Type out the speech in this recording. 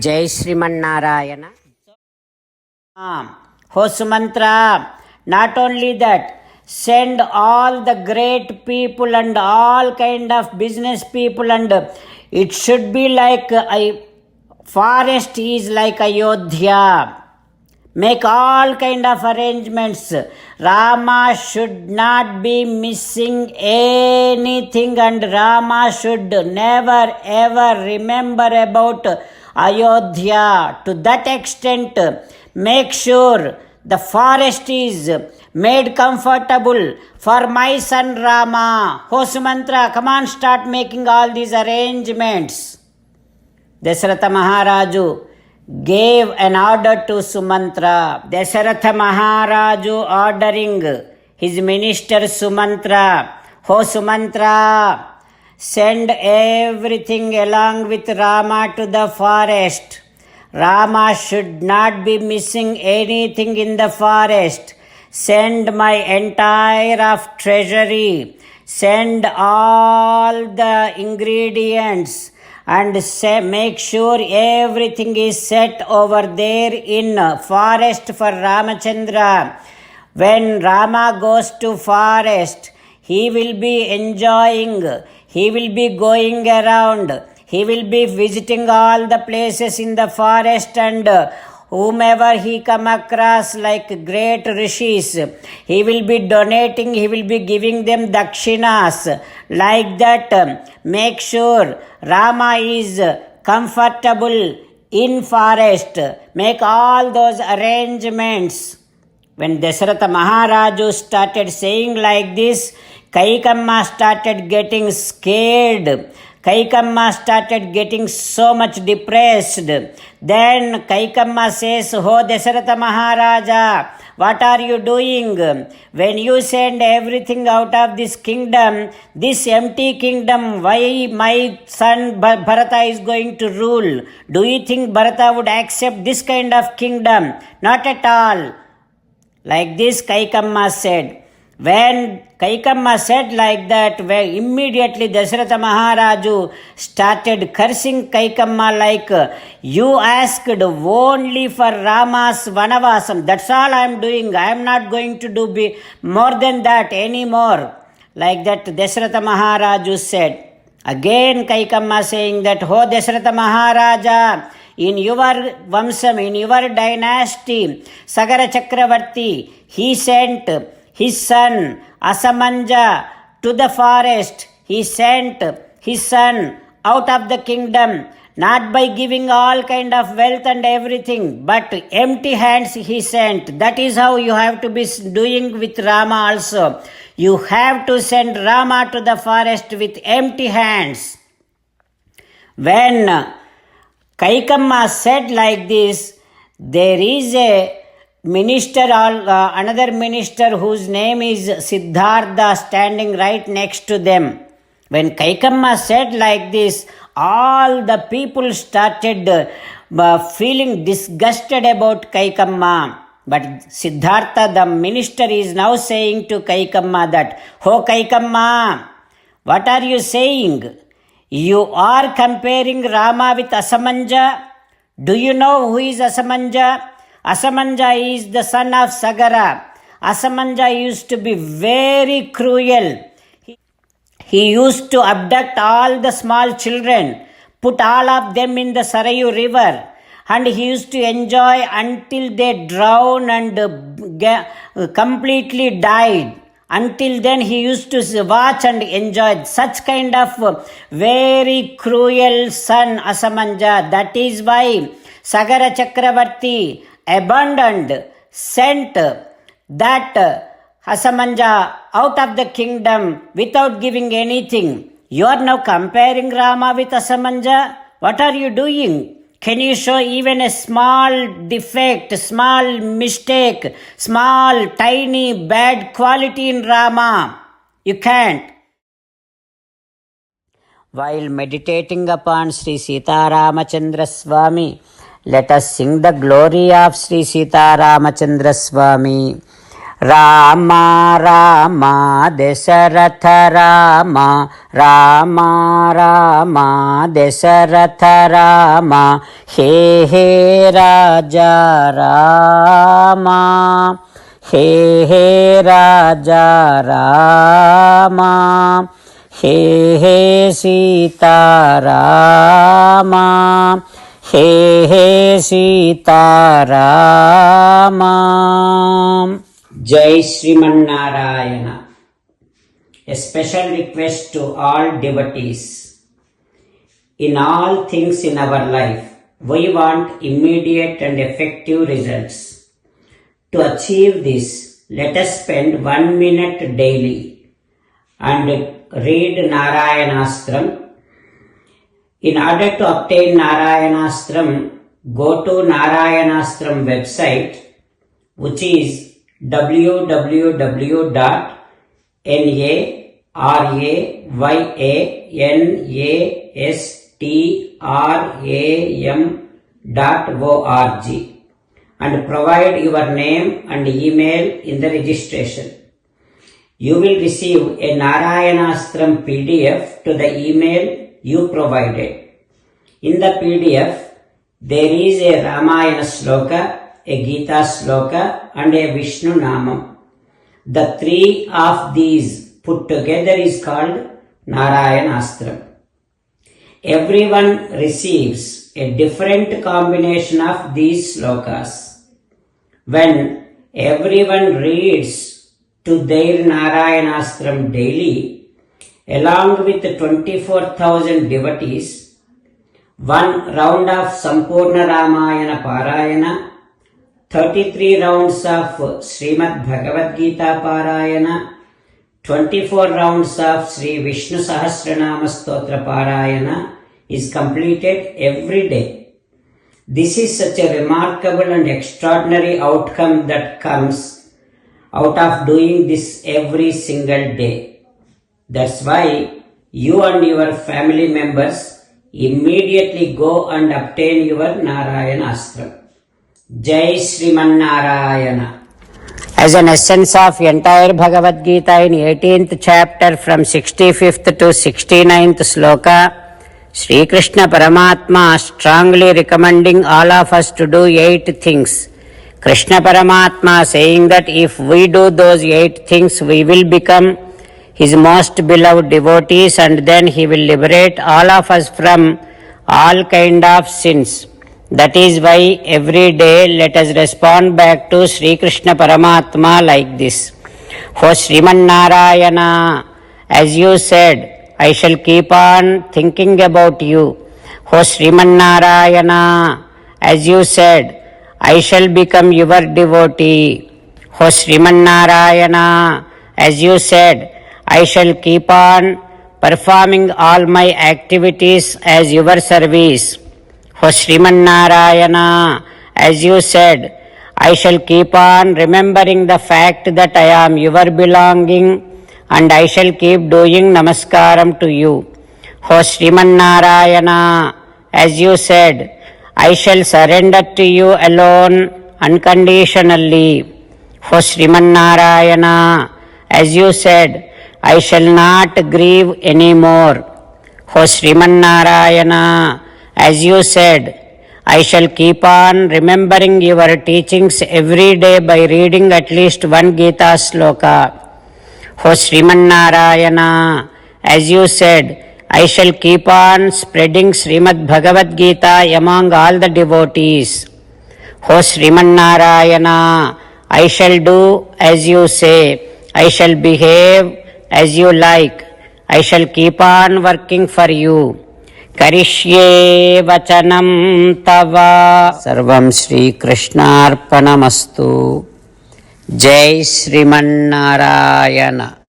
జై Srimannarayana. Ho Sumantra, not only that, send all the great people and all kind of business people, and it should be like a forest is like Ayodhya. Make all kind of arrangements. Rama should not be missing anything, and Rama should never ever remember about Ayodhya. To that extent, make sure the forest is made comfortable for my son Rama. Ho Sumantra, come on, start making all these arrangements. Dasharatha Maharaju gave an order to Sumantra. Dasharatha Maharaju ordering his minister Sumantra, Ho Sumantra, send everything along with Rama to the forest. Rama should not be missing anything in the forest. Send my entire of treasury. Send all the ingredients and make sure everything is set over there in forest for Ramachandra. When Rama goes to forest, he will be enjoying, he will be going around, he will be visiting all the places in the forest, and whomever he come across like great rishis, he will be donating, he will be giving them dakshinas. Like that, make sure Rama is comfortable in forest. Make all those arrangements. When Dasharatha Maharaju started saying like this, Kaikamma started getting scared. Kaikamma started getting so much depressed. Then Kaikamma says, "Ho Dasharatha Maharaja, what are you doing? When you send everything out of this kingdom, this empty kingdom, why my son Bharata is going to rule? Do you think Bharata would accept this kind of kingdom? Not at all." Like this Kaikamma said. When Kaikamma said like that, immediately Dasharatha Maharaju started cursing Kaikamma like, "You asked only for Rama's Vanavasam. That's all I am doing. I am not going to do more than that anymore." Like that Dasharatha Maharaju said. Again Kaikamma saying that, "Ho Dasharatha Maharaja, in your Vamsam, in your dynasty, Sagara Chakravarti, he sent his son Asamanja to the forest. He sent his son out of the kingdom, not by giving all kind of wealth and everything, but empty hands he sent." That is how you have to be doing with Rama also. You have to send Rama to the forest with empty hands. When Kaikamma said like this, there is a minister, another minister whose name is Siddhartha, standing right next to them. When Kaikamma said like this, all the people started feeling disgusted about Kaikamma. But Siddhartha, the minister, is now saying to Kaikamma that, "Ho Kaikamma, what are you saying? You are comparing Rama with Asamanja. Do you know who is Asamanja? Asamanja is the son of Sagara. Asamanja used to be very cruel. He used to abduct all the small children, put all of them in the Sarayu river, and he used to enjoy until they drowned and completely died. Until then he used to watch and enjoy. Such kind of very cruel son Asamanja. That is why Sagara Chakravarti abandoned, sent that Asamanja out of the kingdom without giving anything. You are now comparing Rama with Asamanja. What are you doing? Can you show even a small defect, small mistake, small, tiny, bad quality in Rama? You can't." While meditating upon Sri Sita Ramachandra Swami, let us sing the glory of Sri Sita Ramachandra Swami. Rama Rama Dasharatha Rama Rama Rama Dasharatha Rama హే హే రాజా రామ హే హే రాజా రామ హే హే సీతారామ హే హే సీతారామ. జై Srimannarayana. A special request to all devotees. In all things in our life, we want immediate and effective results. To achieve this, let us spend 1 minute daily and read Narayanastram. In order to obtain Narayanastram, go to Narayanastram website, which is www.narayanastram.org and provide your name and email in the registration. You will receive a Narayanastram PDF to the email you provided. In the PDF, there is a Ramayana Sloka, a Gita Sloka and a Vishnu Namam. The three of these put together is called Narayanastram. Everyone receives a different combination of these slokas. When everyone reads to their Narayanastram daily, along with 24,000 devotees, one round of Sampurna Ramayana Parayana, 33 rounds of Srimad Bhagavad Gita Parayana, 24 rounds of Sri Vishnu Sahasranama Stotra Parayana is completed every day. This is such a remarkable and extraordinary outcome that comes out of doing this every single day. That's why you and your family members immediately go and obtain your Narayanastram. Jai Srimannarayana. As an essence of entire Bhagavad Gita in 18th chapter from 65th to 69th sloka, Sri Krishna Paramatma strongly recommending all of us to do 8 things. Krishna Paramatma saying that if we do those 8 things, we will become His most beloved devotees and then He will liberate all of us from all kind of sins. That is why every day let us respond back to Sri Krishna Paramatma like this. O Srimannarayana, as you said, I shall keep on thinking about you. O Srimannarayana, as you said, I shall become your devotee. O Srimannarayana, as you said, I shall keep on performing all my activities as your service. O Srimannarayana, as you said, I shall keep on remembering the fact that I am your belonging and I shall keep doing namaskaram to you. O Srimannarayana, as you said, I shall surrender to you alone unconditionally. O Srimannarayana, as you said, I shall not grieve anymore. O Srimannarayana, as you said, I shall keep on remembering your teachings every day by reading at least 1 Gita sloka. O Srimannarayana, as you said, I shall keep on spreading Srimad Bhagavad Gita among all the devotees. O Srimannarayana, I shall do as you say. I shall behave as you like. I shall keep on working for you. Karishye vachanam tava. Sarvam Shri Krishnarpanamastu. Jai Srimannarayana.